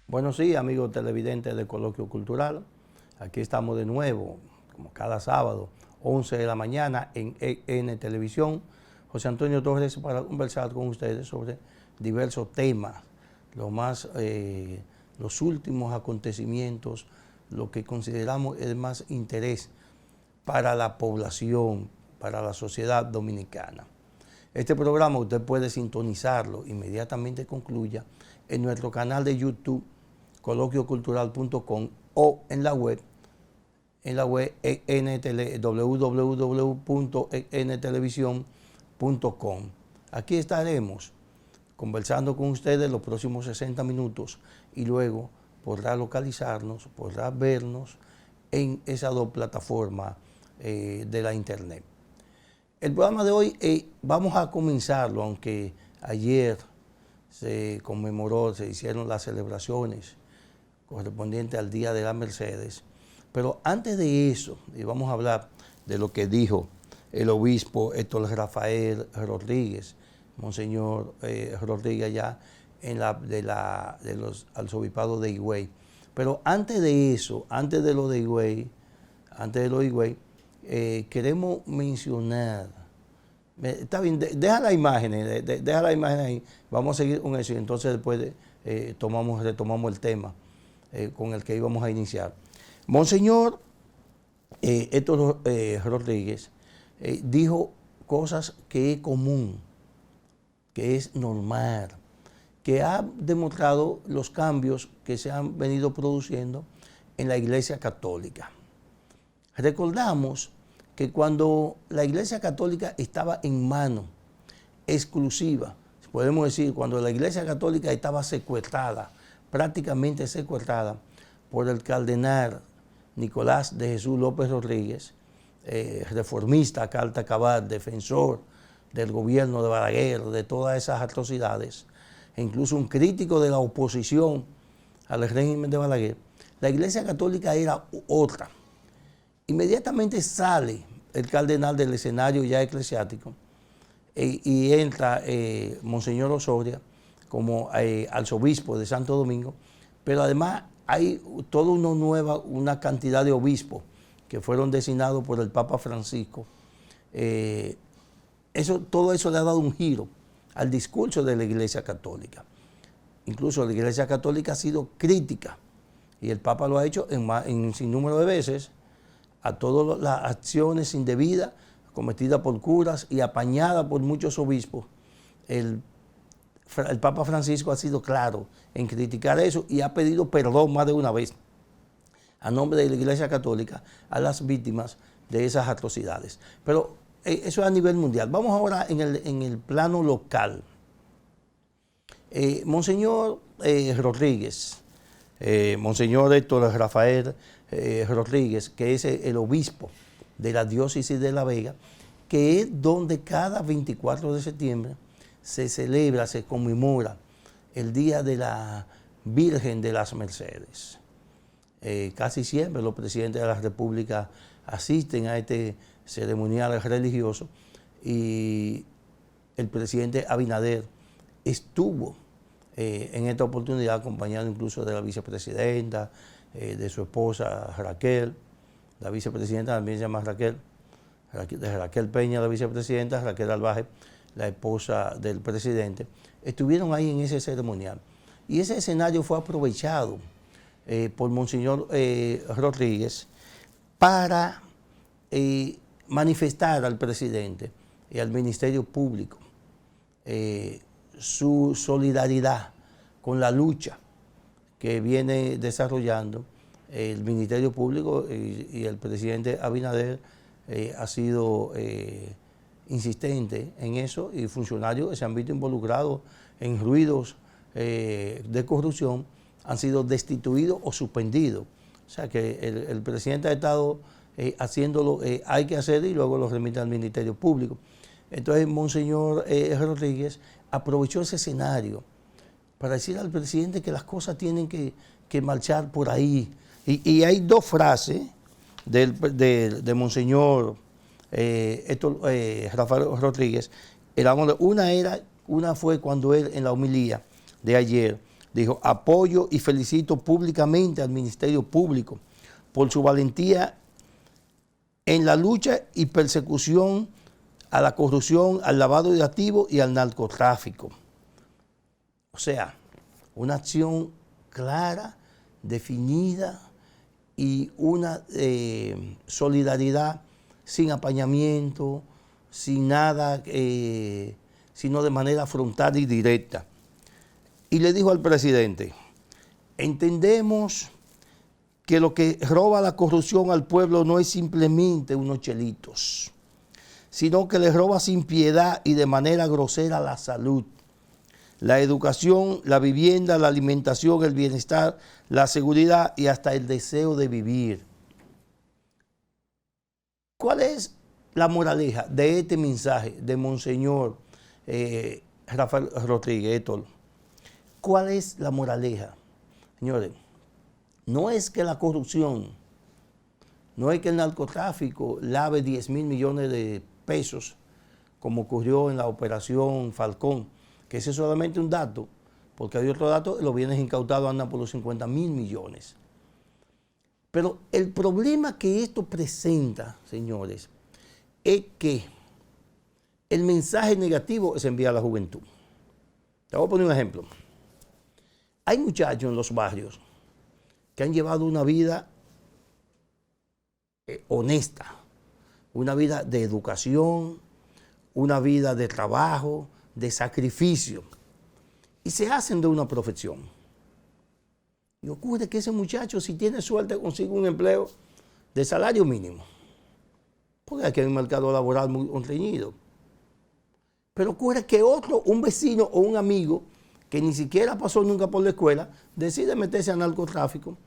Bueno, sí, amigos televidentes de Coloquio Cultural. Aquí estamos de nuevo, como cada sábado, 11 de la mañana en EN Televisión. José Antonio Torres para conversar con ustedes sobre diversos temas, los últimos acontecimientos, lo que consideramos es más interés para la población, para la sociedad dominicana. Este programa usted puede sintonizarlo inmediatamente concluya en nuestro canal de YouTube, coloquiocultural.com, o en la web www.entelevisión.com. Aquí estaremos conversando con ustedes los próximos 60 minutos y luego podrá localizarnos, podrá vernos en esas dos plataformas de la internet. El programa de hoy vamos a comenzarlo, aunque ayer se conmemoró, se hicieron las celebraciones correspondientes al Día de las Mercedes, pero antes de eso, y vamos a hablar de lo que dijo el obispo Héctor Rafael Rodríguez, Monseñor Rodríguez allá de los arzobispado de Higüey. Pero antes de eso, antes de lo de Higüey, queremos mencionar, está bien, deja la imagen ahí, vamos a seguir con eso y entonces después retomamos el tema con el que íbamos a iniciar. Monseñor Héctor Rodríguez dijo cosas que es común, que es normal, que ha demostrado los cambios que se han venido produciendo en la Iglesia Católica. Recordamos que cuando la Iglesia Católica estaba en mano exclusiva, podemos decir, cuando la Iglesia Católica estaba secuestrada, prácticamente secuestrada por el cardenal Nicolás de Jesús López Rodríguez, reformista, carta cabal, defensor del gobierno de Balaguer, de todas esas atrocidades, e incluso un crítico de la oposición al régimen de Balaguer, la Iglesia Católica era otra. Inmediatamente sale el cardenal del escenario ya eclesiástico y entra Monseñor Osoria como arzobispo de Santo Domingo, pero además hay toda una cantidad de obispos que fueron designados por el Papa Francisco. Todo eso le ha dado un giro al discurso de la Iglesia Católica. Incluso la Iglesia Católica ha sido crítica, y el Papa lo ha hecho en un sinnúmero de veces, a todas las acciones indebidas cometidas por curas y apañadas por muchos obispos. El Papa Francisco ha sido claro en criticar eso y ha pedido perdón más de una vez a nombre de la Iglesia Católica a las víctimas de esas atrocidades. Pero eso es a nivel mundial. Vamos ahora en el plano local. Monseñor Rodríguez, Monseñor Héctor Rafael Rodríguez, que es el obispo de la diócesis de La Vega, que es donde cada 24 de septiembre se celebra, se conmemora el Día de la Virgen de las Mercedes. Casi siempre los presidentes de la República asisten a este ceremonial religioso y el presidente Abinader estuvo en esta oportunidad acompañado incluso de la vicepresidenta, de su esposa Raquel, la vicepresidenta también se llama Raquel Peña, la vicepresidenta, Raquel Albaje, la esposa del presidente, estuvieron ahí en ese ceremonial. Y ese escenario fue aprovechado por Monseñor Rodríguez para manifestar al presidente y al Ministerio Público su solidaridad con la lucha que viene desarrollando el Ministerio Público y el presidente Abinader ha sido insistente en eso, y funcionarios que se han visto involucrados en ruidos de corrupción han sido destituidos o suspendidos. O sea que el presidente ha estado haciéndolo, hay que hacer, y luego lo remite al Ministerio Público. Entonces, Monseñor Rodríguez aprovechó ese escenario para decir al presidente que las cosas tienen que marchar por ahí. Y hay dos frases de Monseñor Rafael Rodríguez. Una fue cuando él, en la homilía de ayer, Dijo, apoyo y felicito públicamente al Ministerio Público por su valentía en la lucha y persecución a la corrupción, al lavado de activos y al narcotráfico. O sea, una acción clara, definida y una solidaridad sin apañamiento, sin nada, sino de manera frontal y directa. Y le dijo al presidente, entendemos que lo que roba la corrupción al pueblo no es simplemente unos chelitos, sino que le roba sin piedad y de manera grosera la salud, la educación, la vivienda, la alimentación, el bienestar, la seguridad y hasta el deseo de vivir. ¿Cuál es la moraleja de este mensaje de Monseñor Rafael Rodríguez, Héctor? ¿Cuál es la moraleja? Señores, no es que la corrupción, no es que el narcotráfico lave 10.000 millones de pesos, como ocurrió en la operación Falcón, que ese es solamente un dato, porque hay otro dato, los bienes incautados andan por los 50.000 millones. Pero el problema que esto presenta, señores, es que el mensaje negativo se envía a la juventud. Te voy a poner un ejemplo. Hay muchachos en los barrios que han llevado una vida honesta, una vida de educación, una vida de trabajo, de sacrificio, y se hacen de una profesión. Y ocurre que ese muchacho, si tiene suerte, consigue un empleo de salario mínimo, porque aquí hay un mercado laboral muy reñido. Pero ocurre que otro, un vecino o un amigo, que ni siquiera pasó nunca por la escuela, decide meterse al narcotráfico.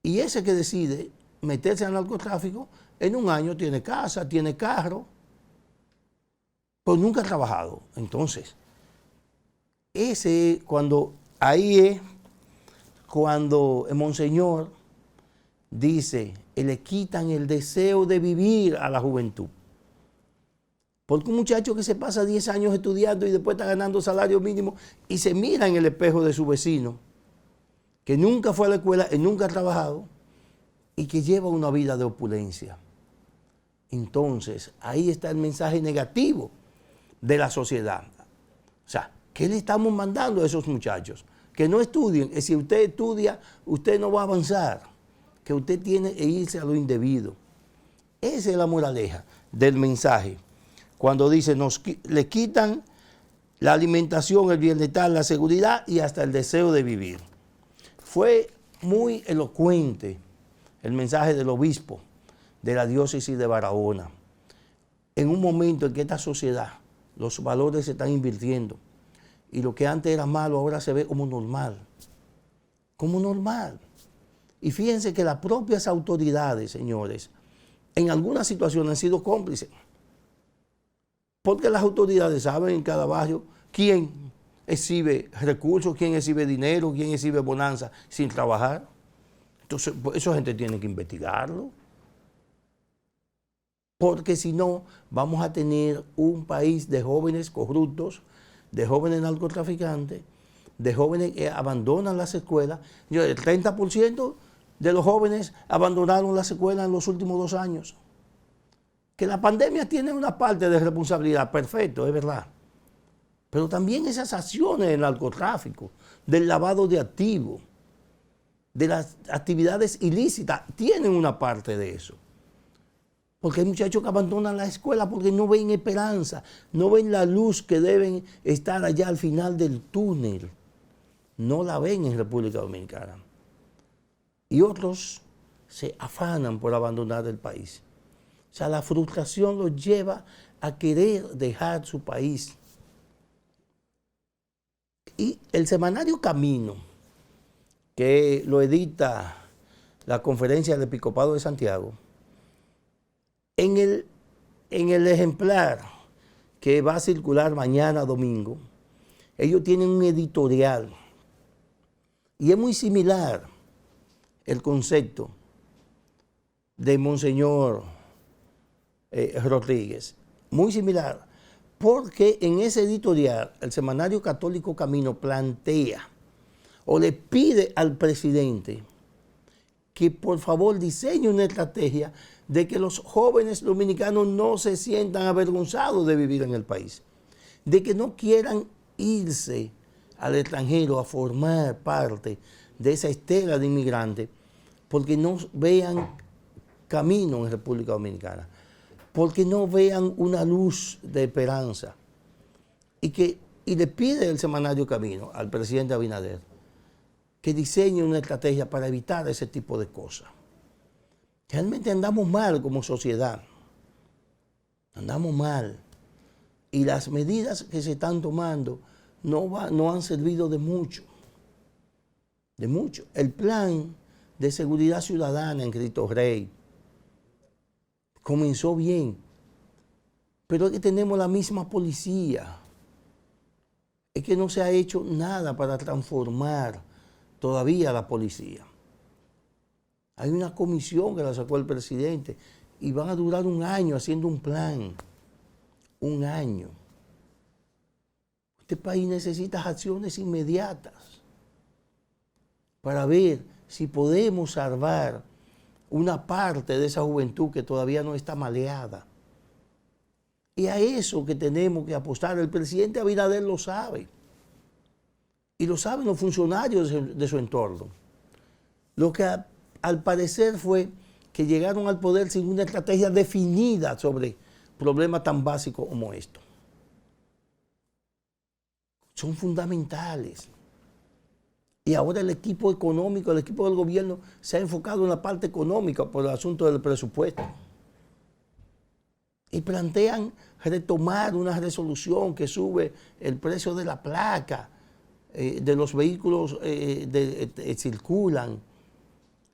Y ese que decide meterse al narcotráfico, en un año tiene casa, tiene carro, pero nunca ha trabajado. Entonces, ahí es cuando el Monseñor dice, le quitan el deseo de vivir a la juventud. Porque un muchacho que se pasa 10 años estudiando y después está ganando salario mínimo y se mira en el espejo de su vecino, que nunca fue a la escuela y nunca ha trabajado y que lleva una vida de opulencia. Entonces, ahí está el mensaje negativo de la sociedad. O sea, ¿qué le estamos mandando a esos muchachos? Que no estudien. Si usted estudia, usted no va a avanzar. Que usted tiene que irse a lo indebido. Esa es la moraleja del mensaje. Cuando dice, le quitan la alimentación, el bienestar, la seguridad y hasta el deseo de vivir. Fue muy elocuente el mensaje del obispo de la diócesis de Barahona. En un momento en que esta sociedad, los valores se están invirtiendo y lo que antes era malo ahora se ve como normal. Como normal. Y fíjense que las propias autoridades, señores, en algunas situaciones han sido cómplices. Porque las autoridades saben en cada barrio quién exhibe recursos, quién exhibe dinero, quién exhibe bonanza sin trabajar. Entonces, pues, esa gente tiene que investigarlo. Porque si no, vamos a tener un país de jóvenes corruptos, de jóvenes narcotraficantes, de jóvenes que abandonan las escuelas. El 30% de los jóvenes abandonaron las escuelas en los últimos 2 años. Que la pandemia tiene una parte de responsabilidad, perfecto, es verdad. Pero también esas acciones del narcotráfico, del lavado de activos, de las actividades ilícitas, tienen una parte de eso. Porque hay muchachos que abandonan la escuela porque no ven esperanza, no ven la luz que deben estar allá al final del túnel. No la ven en República Dominicana. Y otros se afanan por abandonar el país. O sea, la frustración los lleva a querer dejar su país. Y el semanario Camino, que lo edita la Conferencia del Episcopado de Santiago, en el ejemplar que va a circular mañana domingo, ellos tienen un editorial y es muy similar el concepto de Monseñor Rodríguez, muy similar, porque en ese editorial el semanario católico Camino plantea o le pide al presidente que por favor diseñe una estrategia de que los jóvenes dominicanos no se sientan avergonzados de vivir en el país, de que no quieran irse al extranjero a formar parte de esa estela de inmigrantes, porque no vean camino en República Dominicana, porque no vean una luz de esperanza. Y le pide el semanario Camino al presidente Abinader que diseñe una estrategia para evitar ese tipo de cosas. Realmente andamos mal como sociedad, andamos mal. Y las medidas que se están tomando no han servido de mucho. De mucho. El plan de seguridad ciudadana en Cristo Rey comenzó bien, pero es que tenemos la misma policía. Es que no se ha hecho nada para transformar todavía la policía. Hay una comisión que la sacó el presidente y van a durar un año haciendo un plan. Un año. Este país necesita acciones inmediatas para ver si podemos salvar una parte de esa juventud que todavía no está maleada. Y a eso que tenemos que apostar. El presidente Abinader lo sabe. Y lo saben los funcionarios de su entorno. Lo que al parecer fue que llegaron al poder sin una estrategia definida sobre problemas tan básicos como esto. Son fundamentales. Y ahora el equipo económico, el equipo del gobierno se ha enfocado en la parte económica por el asunto del presupuesto. Y plantean retomar una resolución que sube el precio de la placa, de los vehículos circulan.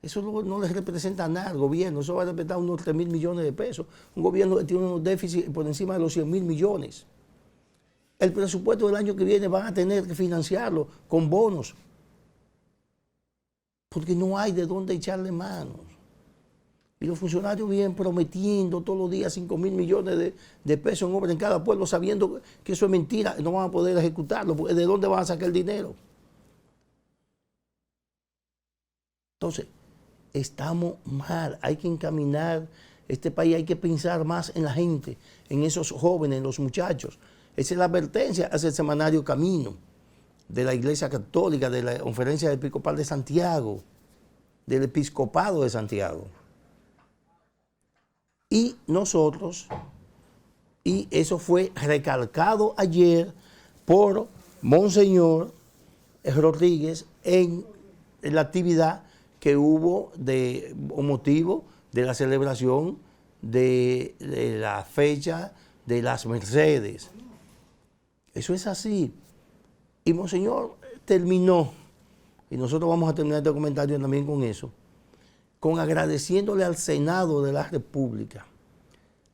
Eso no les representa nada al gobierno, eso va a representar unos 3.000 millones de pesos. Un gobierno que tiene unos déficits por encima de los 100.000 millones. El presupuesto del año que viene van a tener que financiarlo con bonos, porque no hay de dónde echarle manos. Y los funcionarios vienen prometiendo todos los días 5.000 millones de pesos en obra en cada pueblo, sabiendo que eso es mentira, no van a poder ejecutarlo, porque ¿de dónde van a sacar el dinero? Entonces, estamos mal, hay que encaminar este país, hay que pensar más en la gente, en esos jóvenes, en los muchachos. Esa es la advertencia hacia el semanario Camino de la Iglesia Católica, de la Conferencia Episcopal de Santiago, del Episcopado de Santiago. Y nosotros, y eso fue recalcado ayer por Monseñor Rodríguez en la actividad que hubo con motivo de la celebración de la fecha de las Mercedes. Eso es así. Y Monseñor terminó, y nosotros vamos a terminar este comentario también con eso, con agradeciéndole al Senado de la República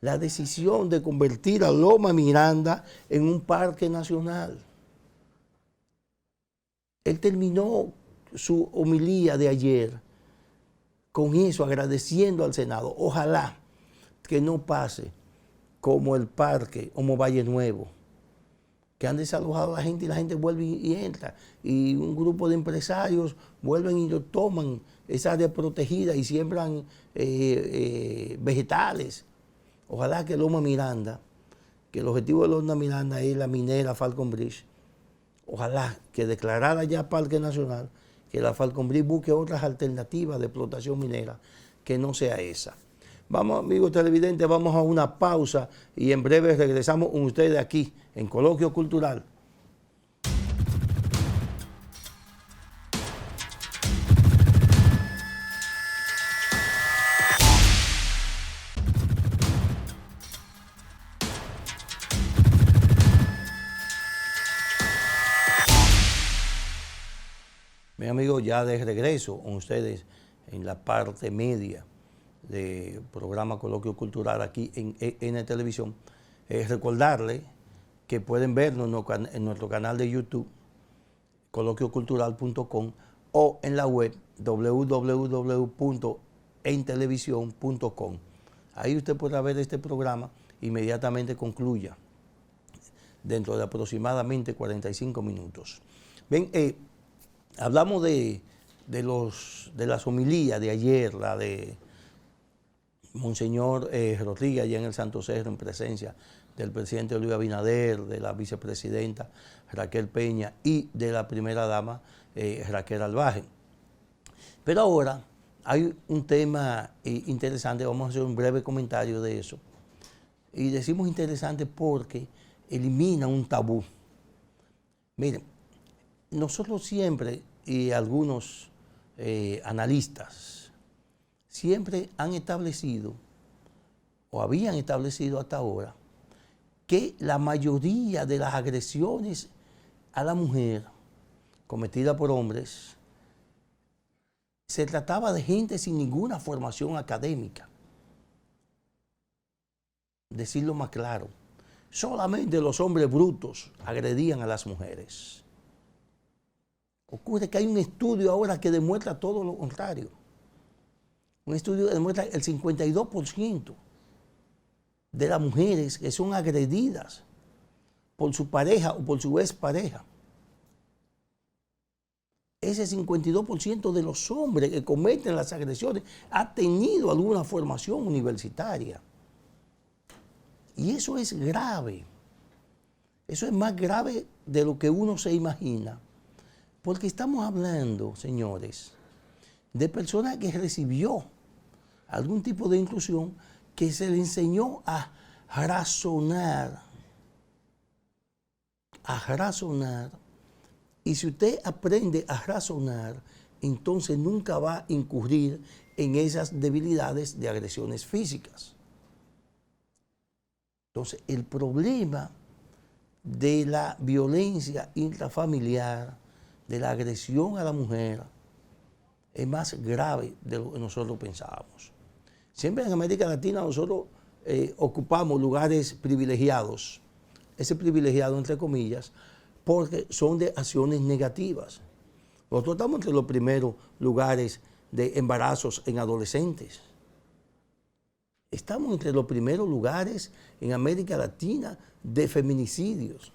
la decisión de convertir a Loma Miranda en un parque nacional. Él terminó su homilía de ayer con eso, agradeciendo al Senado. Ojalá que no pase como el parque, como Valle Nuevo, que han desalojado a la gente y la gente vuelve y entra. Y un grupo de empresarios vuelven y lo toman esa área protegida y siembran vegetales. Ojalá que Loma Miranda, que el objetivo de Loma Miranda es la minera Falcon Bridge, ojalá que declarara ya Parque Nacional, que la Falcon Bridge busque otras alternativas de explotación minera que no sea esa. Vamos, amigos televidentes, vamos a una pausa y en breve regresamos con ustedes aquí en Coloquio Cultural. Mis amigos, ya de regreso con ustedes en la parte media del programa Coloquio Cultural aquí en Televisión. Recordarles que pueden vernos en nuestro canal de YouTube, coloquiocultural.com, o en la web www.entelevisión.com. Ahí usted podrá ver este programa inmediatamente concluya, dentro de aproximadamente 45 minutos. Bien, hablamos de las homilías de ayer, la de Monseñor Rodríguez allá en el Santo Cerro, en presencia del presidente Luis Abinader, de la vicepresidenta Raquel Peña y de la primera dama Raquel Albaje. Pero ahora hay un tema interesante, vamos a hacer un breve comentario de eso. Y decimos interesante porque elimina un tabú. Miren, nosotros siempre, y algunos analistas, siempre han establecido, o habían establecido hasta ahora, que la mayoría de las agresiones a la mujer cometidas por hombres se trataba de gente sin ninguna formación académica. Decirlo más claro, solamente los hombres brutos agredían a las mujeres. Ocurre que hay un estudio ahora que demuestra todo lo contrario. Un estudio que demuestra que el 52% de las mujeres que son agredidas por su pareja o por su expareja. Ese 52% de los hombres que cometen las agresiones ha tenido alguna formación universitaria. Y eso es grave. Eso es más grave de lo que uno se imagina. Porque estamos hablando, señores, de personas que recibió algún tipo de inclusión que se le enseñó a razonar. Y si usted aprende a razonar, entonces nunca va a incurrir en esas debilidades de agresiones físicas. Entonces, el problema de la violencia intrafamiliar, de la agresión a la mujer, es más grave de lo que nosotros pensábamos. Siempre en América Latina nosotros ocupamos lugares privilegiados, ese privilegiado entre comillas, porque son de acciones negativas. Nosotros estamos entre los primeros lugares de embarazos en adolescentes. Estamos entre los primeros lugares en América Latina de feminicidios.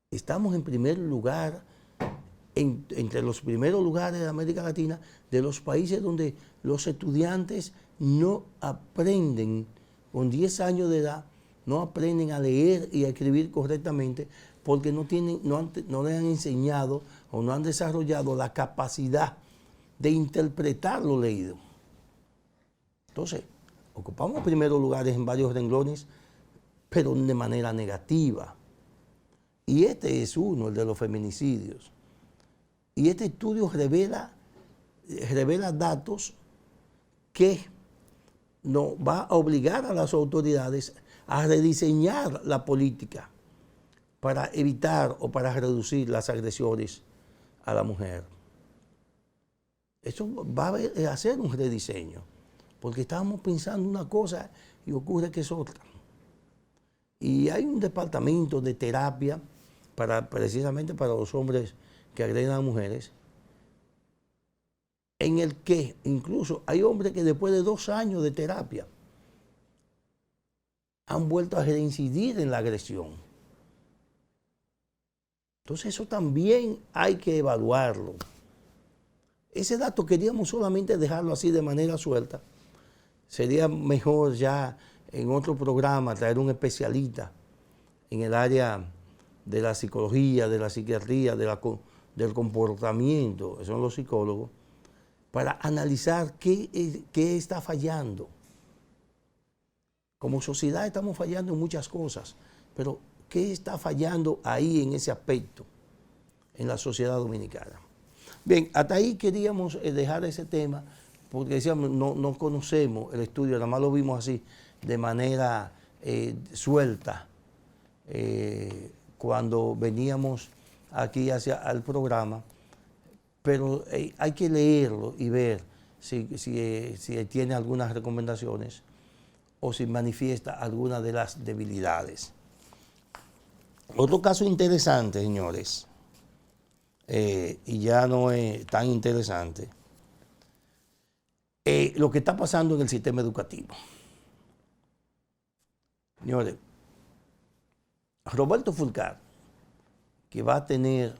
Estamos en primer lugar, entre los primeros lugares de América Latina, de los países donde los estudiantes no aprenden, con 10 años de edad, no aprenden a leer y a escribir correctamente porque no les han enseñado o no han desarrollado la capacidad de interpretar lo leído. Entonces, ocupamos primeros lugares en varios renglones, pero de manera negativa. Y este es uno, el de los feminicidios. Y este estudio revela datos que nos va a obligar a las autoridades a rediseñar la política para evitar o para reducir las agresiones a la mujer. Eso va a hacer un rediseño, porque estábamos pensando una cosa y ocurre que es otra. Y hay un departamento de terapia precisamente para los hombres que agreden a mujeres, en el que incluso hay hombres que después de 2 años de terapia han vuelto a reincidir en la agresión. Entonces eso también hay que evaluarlo. Ese dato queríamos solamente dejarlo así de manera suelta. Sería mejor ya en otro programa traer un especialista en el área de la psicología, de la psiquiatría, del comportamiento, que son los psicólogos, para analizar qué está fallando. Como sociedad estamos fallando en muchas cosas, pero ¿qué está fallando ahí en ese aspecto, en la sociedad dominicana? Bien, hasta ahí queríamos dejar ese tema, porque decíamos, no conocemos el estudio, nada más lo vimos así, de manera suelta, cuando veníamos aquí hacia el programa, pero hay que leerlo y ver si tiene algunas recomendaciones o si manifiesta alguna de las debilidades. Otro caso interesante, señores, y ya no es tan interesante, lo que está pasando en el sistema educativo. Señores, Roberto Fulcar, que va a tener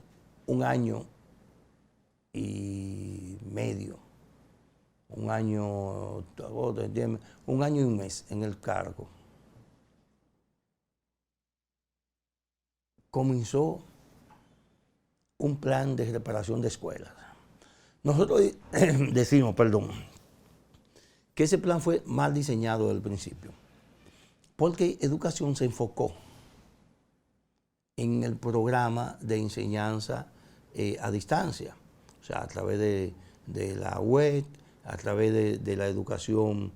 un año y medio, un año y un mes en el cargo. Comenzó un plan de reparación de escuelas. Nosotros decimos, que ese plan fue mal diseñado desde el principio, porque educación se enfocó en el programa de enseñanza a distancia, o sea, a través de la web, a través de la educación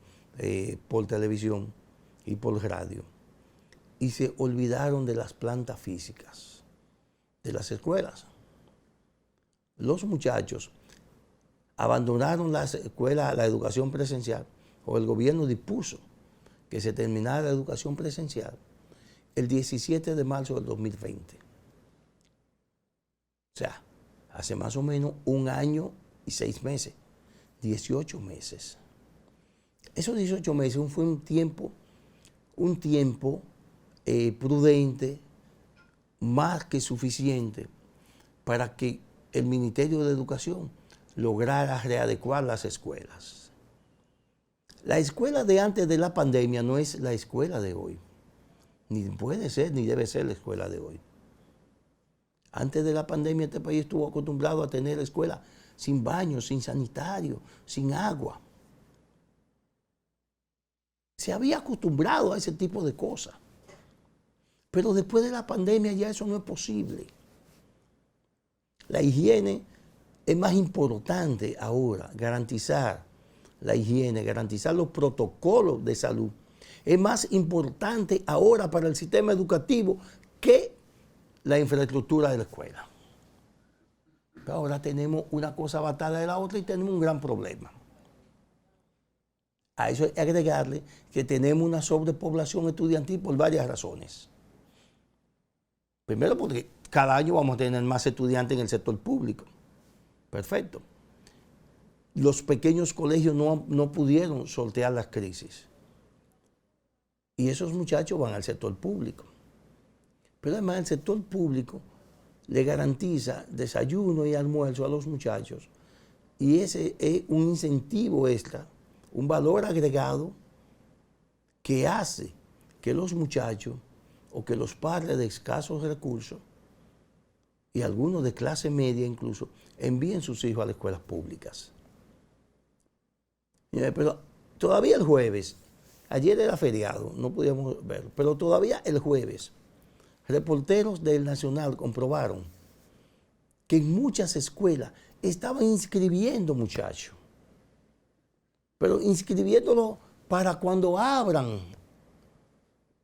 por televisión y por radio. Y se olvidaron de las plantas físicas de las escuelas. Los muchachos abandonaron las escuelas, la educación presencial, o el gobierno dispuso que se terminara la educación presencial el 17 de marzo del 2020. O sea, hace más o menos un año y 6 meses, 18 meses. Esos 18 meses fue un tiempo prudente, más que suficiente para que el Ministerio de Educación lograra readecuar las escuelas. La escuela de antes de la pandemia no es la escuela de hoy. Ni puede ser, ni debe ser la escuela de hoy. Antes de la pandemia este país estuvo acostumbrado a tener escuelas sin baños, sin sanitario, sin agua. Se había acostumbrado a ese tipo de cosas. Pero después de la pandemia ya eso no es posible. La higiene es más importante ahora, garantizar la higiene, garantizar los protocolos de salud. Es más importante ahora para el sistema educativo que la infraestructura de la escuela. Pero ahora tenemos una cosa batada de la otra y tenemos un gran problema. A eso hay que agregarle que tenemos una sobrepoblación estudiantil por varias razones. Primero porque cada año vamos a tener más estudiantes en el sector público. Perfecto. Los pequeños colegios no pudieron sortear las crisis. Y esos muchachos van al sector público. Pero además el sector público le garantiza desayuno y almuerzo a los muchachos. Y ese es un incentivo extra, un valor agregado que hace que los muchachos o que los padres de escasos recursos y algunos de clase media incluso envíen sus hijos a las escuelas públicas. Pero todavía el jueves, ayer era feriado, no podíamos verlo, pero todavía el jueves, reporteros del Nacional comprobaron que en muchas escuelas estaban inscribiendo muchachos, pero inscribiéndolo para cuando abran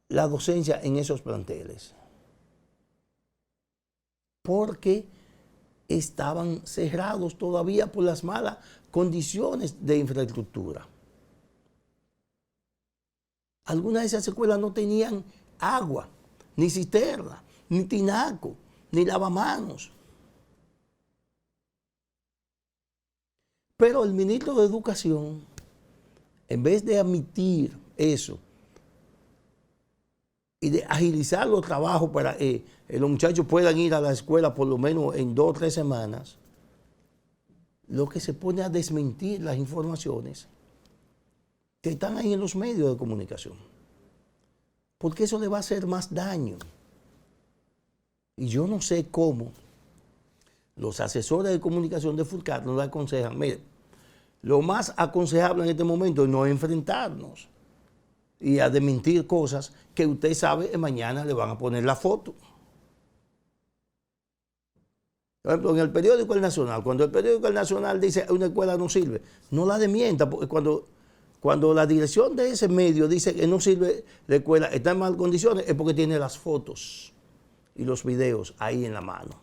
la docencia en esos planteles, porque estaban cerrados todavía por las malas condiciones de infraestructura. Algunas de esas escuelas no tenían agua, ni cisterna, ni tinaco, ni lavamanos. Pero el ministro de Educación, en vez de admitir eso y de agilizar los trabajos para que los muchachos puedan ir a la escuela por lo menos en 2 o 3 semanas, lo que se pone a desmentir las informaciones que están ahí en los medios de comunicación. Porque eso le va a hacer más daño. Y yo no sé cómo los asesores de comunicación de FULCAR nos aconsejan, mire, lo más aconsejable en este momento es no enfrentarnos y a desmentir cosas que usted sabe que mañana le van a poner la foto. Por ejemplo, en el periódico El Nacional, cuando el periódico El Nacional dice que una escuela no sirve, no la desmienta, porque cuando la dirección de ese medio dice que no sirve la escuela, está en malas condiciones, es porque tiene las fotos y los videos ahí en la mano.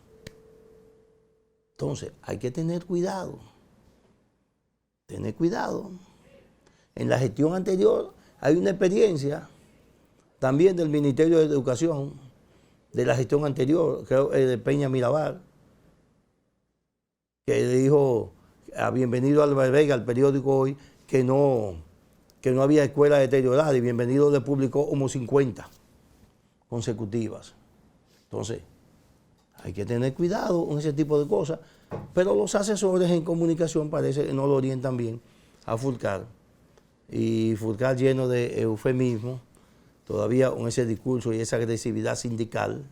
Entonces, hay que tener cuidado. Tener cuidado. En la gestión anterior hay una experiencia también del Ministerio de Educación, de la gestión anterior, creo de Peña Mirabal, que dijo a Bienvenido Álvarez Vega, al periódico Hoy, que no había escuela deteriorada, y Bienvenido le publicó como 50 consecutivas. Entonces, Hay que tener cuidado con ese tipo de cosas, pero los asesores en comunicación parece que no lo orientan bien a Fulcar. Y Fulcar, lleno de eufemismo, todavía con ese discurso y esa agresividad sindical,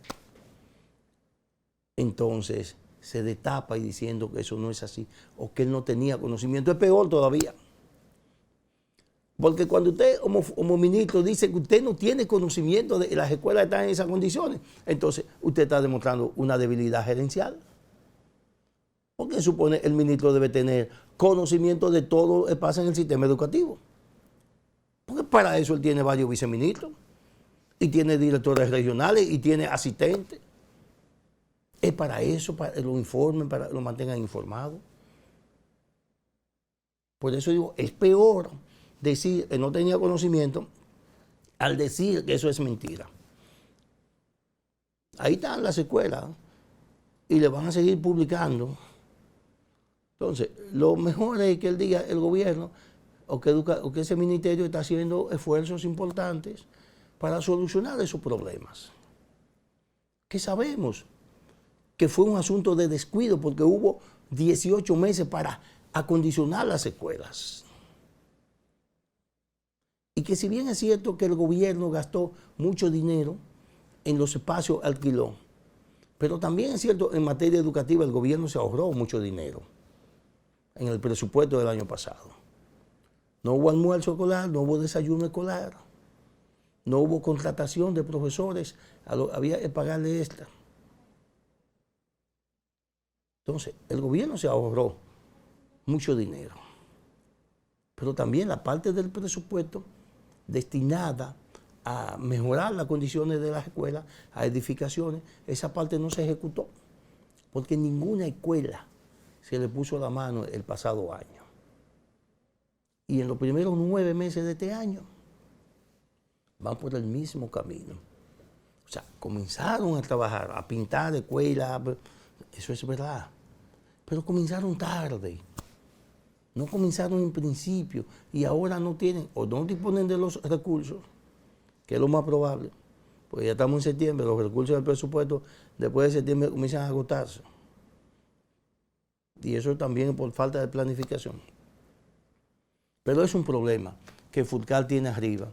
entonces se destapa y diciendo que eso no es así, o que él no tenía conocimiento. Es peor todavía. Porque cuando usted como ministro dice que usted no tiene conocimiento de que las escuelas están en esas condiciones, entonces usted está demostrando una debilidad gerencial. Porque supone el ministro debe tener conocimiento de todo lo que pasa en el sistema educativo. Porque para eso él tiene varios viceministros, y tiene directores regionales, y tiene asistentes. Es para eso, para que lo informen, para que lo mantengan informado. Por eso digo, es peor decir que no tenía conocimiento al decir que eso es mentira. Ahí están las escuelas y le van a seguir publicando. Entonces, lo mejor es que él diga, el gobierno o que ese ministerio está haciendo esfuerzos importantes para solucionar esos problemas. Que sabemos que fue un asunto de descuido porque hubo 18 meses para acondicionar las escuelas. Y que si bien es cierto que el gobierno gastó mucho dinero en los espacios alquiló, pero también es cierto en materia educativa el gobierno se ahorró mucho dinero en el presupuesto del año pasado. No hubo almuerzo escolar, no hubo desayuno escolar, no hubo contratación de profesores, había que pagarle extra. Entonces, el gobierno se ahorró mucho dinero, pero también la parte del presupuesto destinada a mejorar las condiciones de las escuelas, a edificaciones, esa parte no se ejecutó, porque ninguna escuela se le puso la mano el pasado año. Y en los primeros 9 meses de este año van por el mismo camino. O sea, comenzaron a trabajar, a pintar escuelas, eso es verdad, pero comenzaron tarde. No comenzaron en principio y ahora no tienen o no disponen de los recursos, que es lo más probable, pues ya estamos en septiembre, los recursos del presupuesto después de septiembre comienzan a agotarse. Y eso también por falta de planificación. Pero es un problema que Fulcar tiene arriba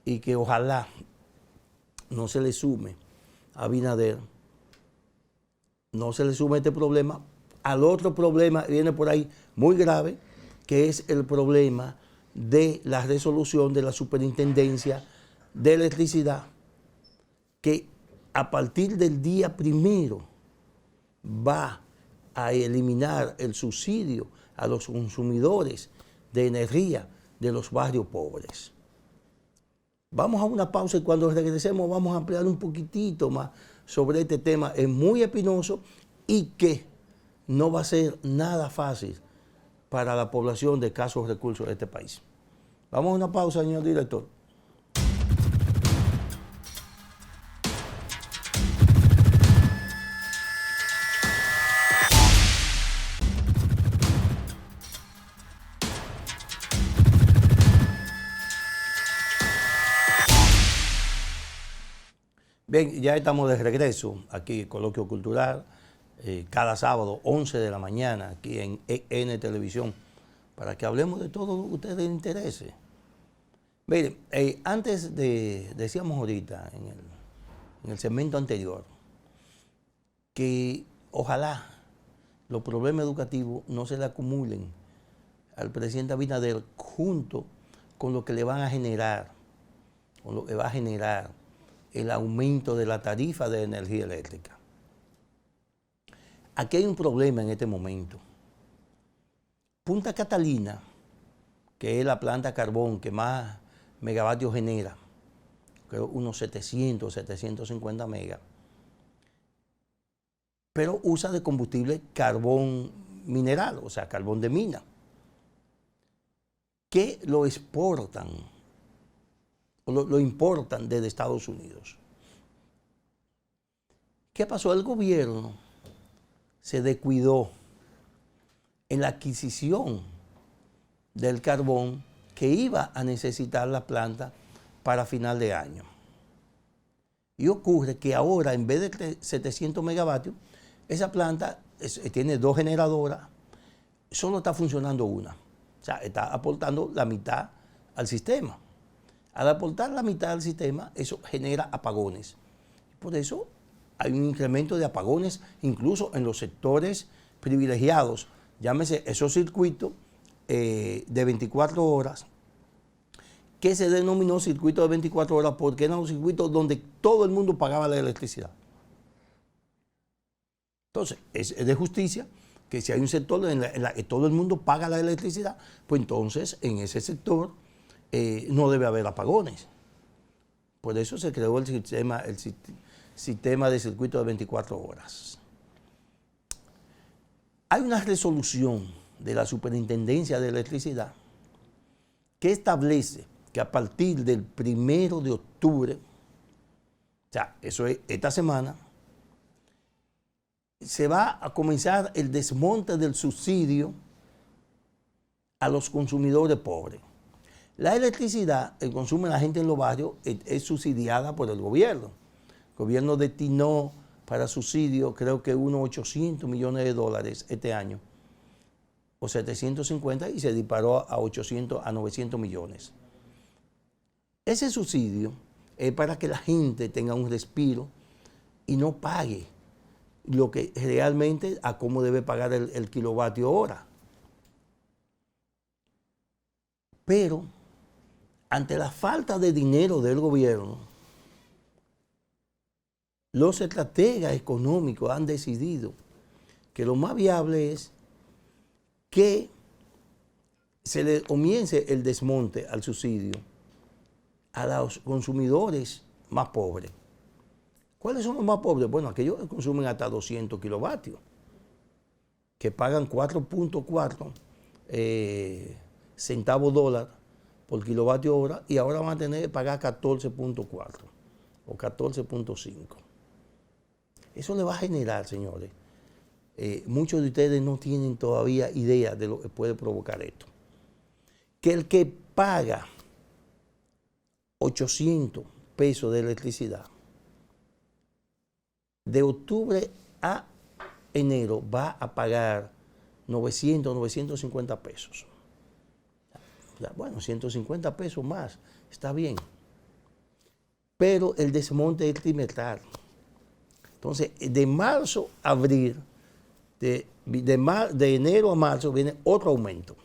y que ojalá no se le sume a Abinader, no se le sume este problema al otro problema que viene por ahí muy grave, que es el problema de la resolución de la Superintendencia de Electricidad, que a partir del día 1 va a eliminar el subsidio a los consumidores de energía de los barrios pobres. Vamos a una pausa y cuando regresemos vamos a ampliar un poquitito más sobre este tema. Es muy espinoso y que no va a ser nada fácil para la población de escasos recursos de este país. Vamos a una pausa, señor director. Bien, ya estamos de regreso aquí en Coloquio Cultural, cada sábado, 11 de la mañana, aquí en EN Televisión, para que hablemos de todo lo que a ustedes les interese. Miren, decíamos ahorita en el segmento anterior, que ojalá los problemas educativos no se le acumulen al presidente Abinader junto con lo que le van a generar, con lo que va a generar el aumento de la tarifa de energía eléctrica. Aquí hay un problema en este momento. Punta Catalina, que es la planta carbón que más megavatios genera, creo unos 700, 750 megas, pero usa de combustible carbón mineral, o sea, carbón de mina, que lo exportan, lo importan desde Estados Unidos. ¿Qué pasó? El gobierno se descuidó en la adquisición del carbón que iba a necesitar la planta para final de año. Y ocurre que ahora, en vez de 700 megavatios, esa planta tiene 2 generadoras, solo está funcionando una. O sea, está aportando la mitad al sistema. Al aportar la mitad al sistema, eso genera apagones. Por eso hay un incremento de apagones, incluso en los sectores privilegiados. Llámese esos circuitos de 24 horas, que se denominó circuito de 24 horas porque eran los circuitos donde todo el mundo pagaba la electricidad. Entonces, es de justicia que si hay un sector en la que todo el mundo paga la electricidad, pues entonces en ese sector no debe haber apagones. Por eso se creó el sistema de circuito de 24 horas. Hay una resolución de la Superintendencia de Electricidad que establece que a partir del 1 de octubre, o sea, eso es esta semana, se va a comenzar el desmonte del subsidio a los consumidores pobres. La electricidad, el consumo de la gente en los barrios, es subsidiada por el gobierno. El gobierno destinó para subsidio creo que unos 800 millones de dólares este año, o 750, y se disparó a 900 millones. Ese subsidio es para que la gente tenga un respiro y no pague lo que realmente a cómo debe pagar el kilovatio hora. Pero ante la falta de dinero del gobierno, los estrategas económicos han decidido que lo más viable es que se le comience el desmonte al subsidio a los consumidores más pobres. ¿Cuáles son los más pobres? Bueno, aquellos que consumen hasta 200 kilovatios, que pagan 4.4 centavos dólar por kilovatio hora, y ahora van a tener que pagar 14.4 o 14.5. Eso le va a generar, señores, muchos de ustedes no tienen todavía idea de lo que puede provocar esto. Que el que paga 800 pesos de electricidad, de octubre a enero va a pagar 950 pesos. Bueno, 150 pesos más, está bien. Pero el desmonte es trimestral. Entonces, de marzo a abril, de enero a marzo viene otro aumento.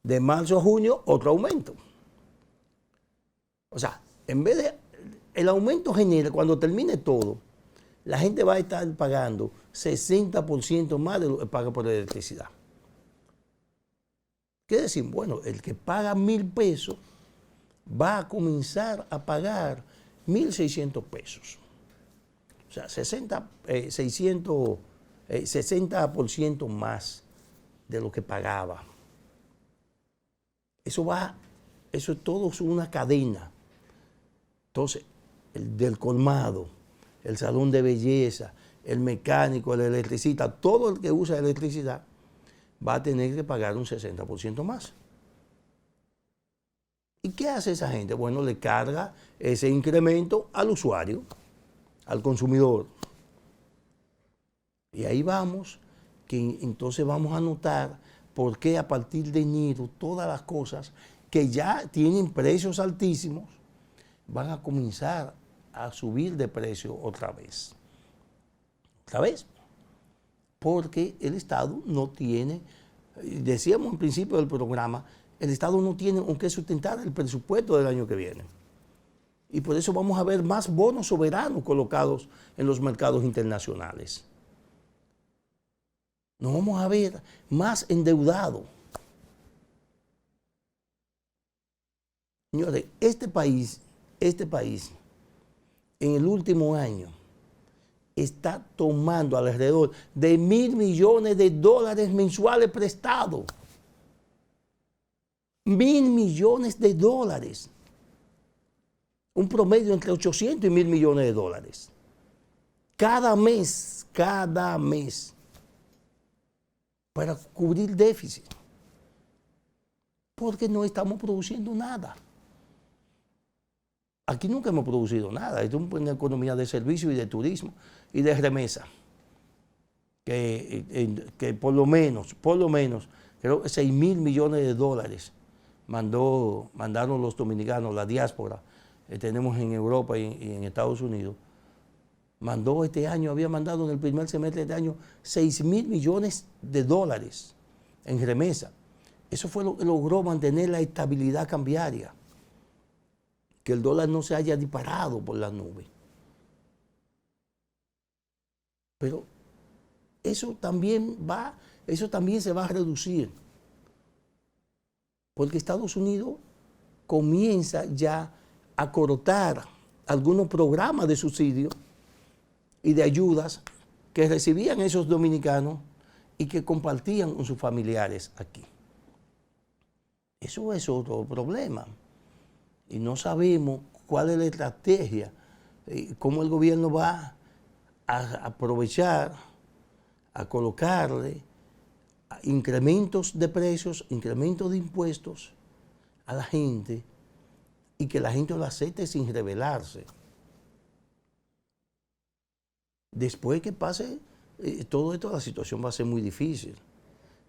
De marzo a junio, otro aumento. O sea, en vez de el aumento general, cuando termine todo, la gente va a estar pagando 60% más de lo que paga por la electricidad. ¿Qué decir? Bueno, el que paga 1.000 pesos va a comenzar a pagar 1.600 pesos. O sea, 60% más de lo que pagaba. Eso es todo una cadena. Entonces, el del colmado, el salón de belleza, el mecánico, el electricista, todo el que usa electricidad va a tener que pagar un 60% más. ¿Y qué hace esa gente? Bueno, le carga ese incremento al usuario, al consumidor. Y ahí vamos, que entonces vamos a notar por qué a partir de enero todas las cosas que ya tienen precios altísimos van a comenzar a subir de precio otra vez. ¿Otra vez? Porque el Estado no tiene, decíamos al principio del programa, el Estado no tiene con qué sustentar el presupuesto del año que viene. Y por eso vamos a ver más bonos soberanos colocados en los mercados internacionales. Nos vamos a ver más endeudados. Señores, este país, en el último año, está tomando alrededor de 1.000 millones de dólares mensuales prestados. 1.000 millones de dólares. Un promedio entre 800 y 1.000 millones de dólares. Cada mes. Para cubrir déficit. Porque no estamos produciendo nada. aquí nunca hemos producido nada. Esto es una economía de servicio y de turismo y de remesa. Que por lo menos, creo que 6.000 millones de dólares mandaron los dominicanos, la diáspora, tenemos en Europa y en Estados Unidos. Mandó este año, había mandado en el primer semestre de este año 6.000 millones de dólares en remesa. Eso fue lo que logró mantener la estabilidad cambiaria, que el dólar no se haya disparado por las nubes. Pero eso también se va a reducir, porque Estados Unidos comienza ya a cortar algunos programas de subsidio y de ayudas que recibían esos dominicanos y que compartían con sus familiares aquí. Eso es otro problema. Y no sabemos cuál es la estrategia, cómo el gobierno va a aprovechar, a colocarle incrementos de precios, incrementos de impuestos a la gente y que la gente lo acepte sin rebelarse. Después que pase todo esto, la situación va a ser muy difícil.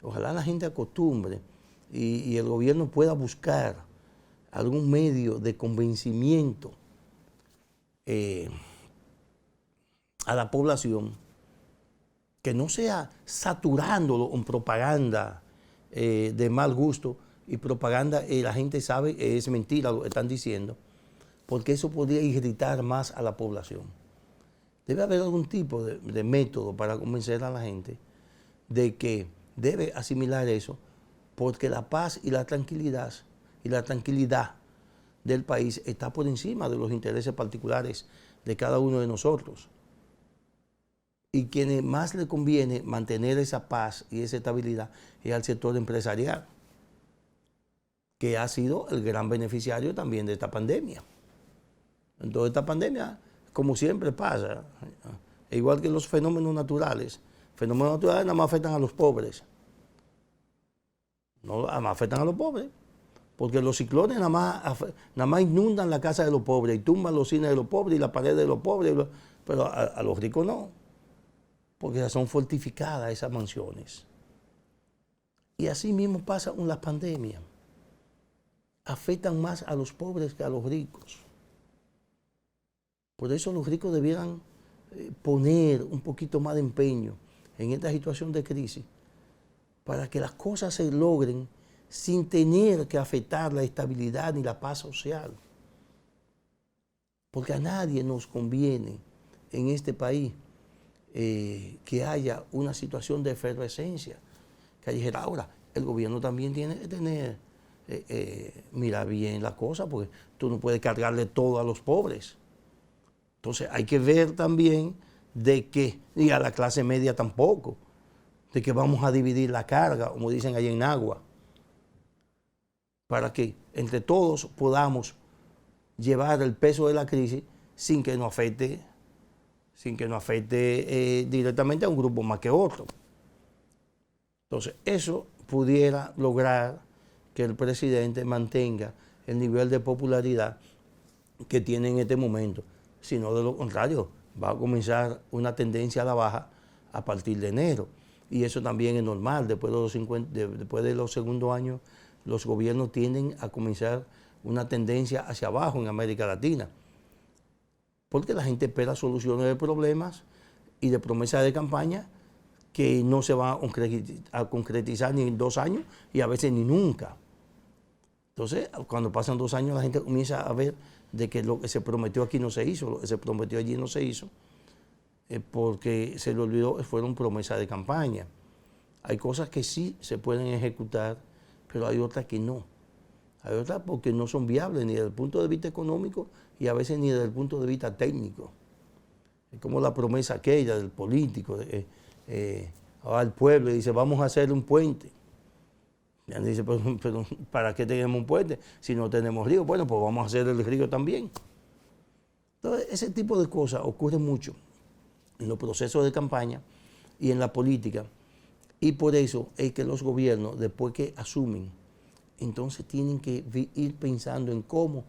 Ojalá la gente acostumbre y el gobierno pueda buscar algún medio de convencimiento a la población, que no sea saturándolo con propaganda de mal gusto y propaganda la gente sabe que es mentira lo que están diciendo, porque eso podría irritar más a la población. Debe haber algún tipo de método para convencer a la gente de que debe asimilar eso, porque la paz y la tranquilidad del país está por encima de los intereses particulares de cada uno de nosotros. Y quienes más le conviene mantener esa paz y esa estabilidad es al sector empresarial, que ha sido el gran beneficiario también de esta pandemia. Entonces esta pandemia, como siempre pasa, igual que los fenómenos naturales nada más afectan a los pobres. No, nada más afectan a los pobres, porque los ciclones nada más inundan la casa de los pobres y tumban los cines de los pobres y las paredes de los pobres, pero a los ricos no, porque ya son fortificadas esas mansiones. Y así mismo pasa con las pandemias. Afectan más a los pobres que a los ricos. Por eso los ricos debieran poner un poquito más de empeño en esta situación de crisis, para que las cosas se logren sin tener que afectar la estabilidad ni la paz social. Porque a nadie nos conviene en este país que haya una situación de efervescencia callejera. Ahora, el gobierno también tiene que tener, mirar bien la cosa, porque tú no puedes cargarle todo a los pobres. Entonces hay que ver también de que, y a la clase media tampoco, de que vamos a dividir la carga, como dicen allá en Agua, para que entre todos podamos llevar el peso de la crisis sin que nos afecte directamente a un grupo más que otro. Entonces, eso pudiera lograr que el presidente mantenga el nivel de popularidad que tiene en este momento. Si no, de lo contrario, va a comenzar una tendencia a la baja a partir de enero. Y eso también es normal. Después de los segundos años, los gobiernos tienden a comenzar una tendencia hacia abajo en América Latina. Porque la gente espera soluciones de problemas y de promesas de campaña que no se van a concretizar ni en 2 años y a veces ni nunca. Entonces, cuando pasan 2 años, la gente comienza a ver de que lo que se prometió aquí no se hizo, lo que se prometió allí no se hizo, porque se le olvidó, fueron promesas de campaña. Hay cosas que sí se pueden ejecutar, pero hay otras que no. Hay otras porque no son viables ni desde el punto de vista económico y a veces ni desde el punto de vista técnico. Es como la promesa aquella del político, al pueblo, y dice, vamos a hacer un puente. Y él dice, pero ¿para qué tenemos un puente si no tenemos río? Bueno, pues vamos a hacer el río también. Entonces, ese tipo de cosas ocurre mucho en los procesos de campaña y en la política. Y por eso es que los gobiernos, después que asumen, entonces tienen que ir pensando en cómo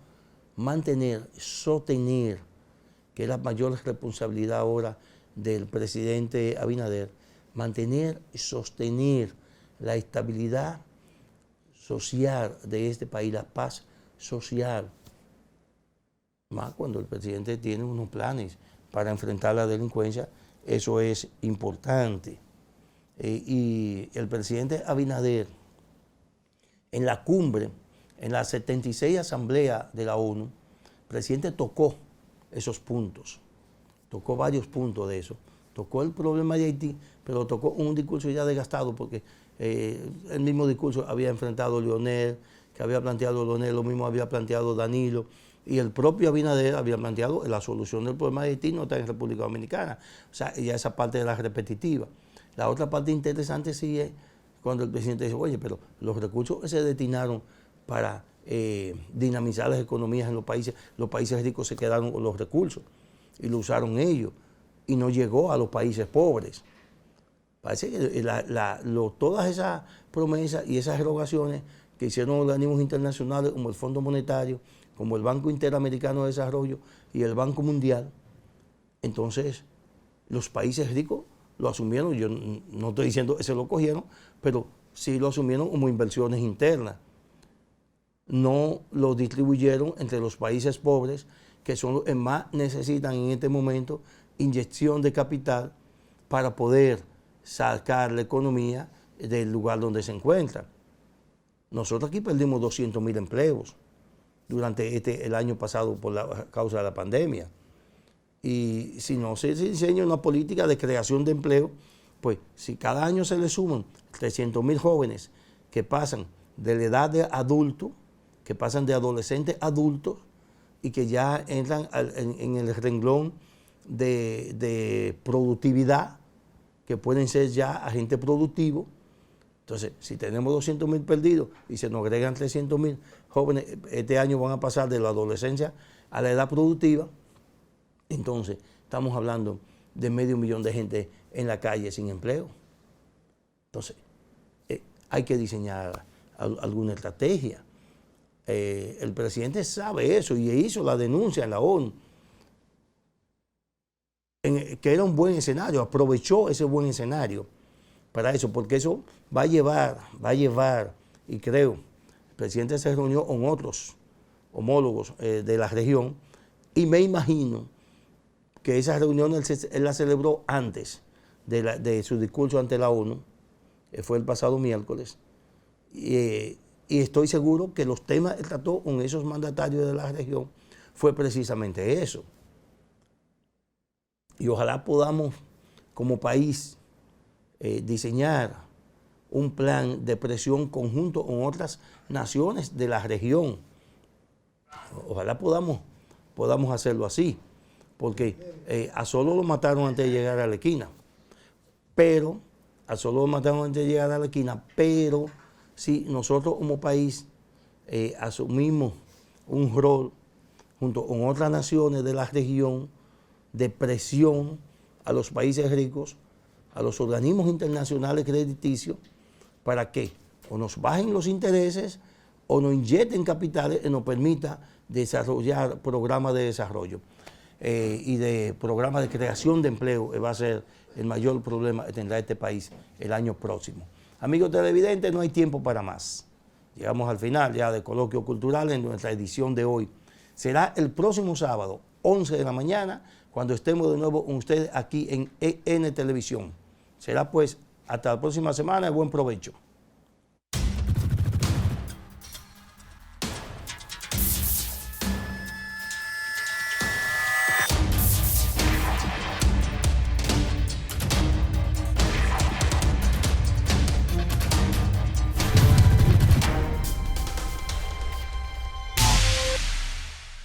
mantener, sostener, que es la mayor responsabilidad ahora del presidente Abinader, mantener y sostener la estabilidad social de este país, la paz social. Más cuando el presidente tiene unos planes para enfrentar la delincuencia, eso es importante. Y el presidente Abinader, en la cumbre, en la 76 Asamblea de la ONU, el presidente tocó esos puntos, tocó varios puntos de eso. Tocó el problema de Haití, pero tocó un discurso ya desgastado, porque el mismo discurso había enfrentado Leonel, que había planteado Leonel, lo mismo había planteado Danilo, y el propio Abinader había planteado la solución del problema de Haití no está en República Dominicana. O sea, ya esa parte de la repetitiva. La otra parte interesante sí es cuando el presidente dice, oye, pero los recursos que se destinaron para dinamizar las economías en los países ricos se quedaron con los recursos y lo usaron ellos y no llegó a los países pobres. Parece que todas esas promesas y esas erogaciones que hicieron organismos internacionales como el Fondo Monetario, como el Banco Interamericano de Desarrollo y el Banco Mundial, entonces los países ricos lo asumieron. Yo no estoy diciendo que se lo cogieron, pero sí lo asumieron como inversiones internas. No lo distribuyeron entre los países pobres, que son los que más necesitan en este momento inyección de capital para poder sacar la economía del lugar donde se encuentra. Nosotros aquí perdimos 200.000 empleos durante el año pasado por la causa de la pandemia. Y si no se enseña una política de creación de empleo, pues si cada año se le suman 300.000 jóvenes que pasan de la edad de adulto, que pasan de adolescentes a adultos y que ya entran en el renglón de productividad, que pueden ser ya agentes productivos. Entonces, si tenemos 200.000 perdidos y se nos agregan 300.000 jóvenes, este año van a pasar de la adolescencia a la edad productiva, entonces estamos hablando de 500.000 de gente en la calle sin empleo. Entonces, hay que diseñar alguna estrategia. El presidente sabe eso y hizo la denuncia en la ONU, que era un buen escenario, aprovechó ese buen escenario para eso, porque eso va a llevar, y creo, el presidente se reunió con otros homólogos de la región, y me imagino que esa reunión él la celebró antes de su discurso ante la ONU, fue el pasado miércoles, y estoy seguro que los temas que trató con esos mandatarios de la región fue precisamente eso. Y ojalá podamos, como país, diseñar un plan de presión conjunto con otras naciones de la región. Ojalá podamos hacerlo así, porque a Solo lo mataron antes de llegar a la esquina, pero si nosotros como país asumimos un rol junto con otras naciones de la región de presión a los países ricos, a los organismos internacionales crediticios, para que o nos bajen los intereses o nos inyecten capitales que nos permita desarrollar programas de desarrollo y de programas de creación de empleo, que va a ser el mayor problema que tendrá este país el año próximo. Amigos televidentes, no hay tiempo para más. Llegamos al final ya de Coloquio Cultural en nuestra edición de hoy. Será el próximo sábado, 11 de la mañana, cuando estemos de nuevo con ustedes aquí en EN Televisión. Será pues hasta la próxima semana y buen provecho.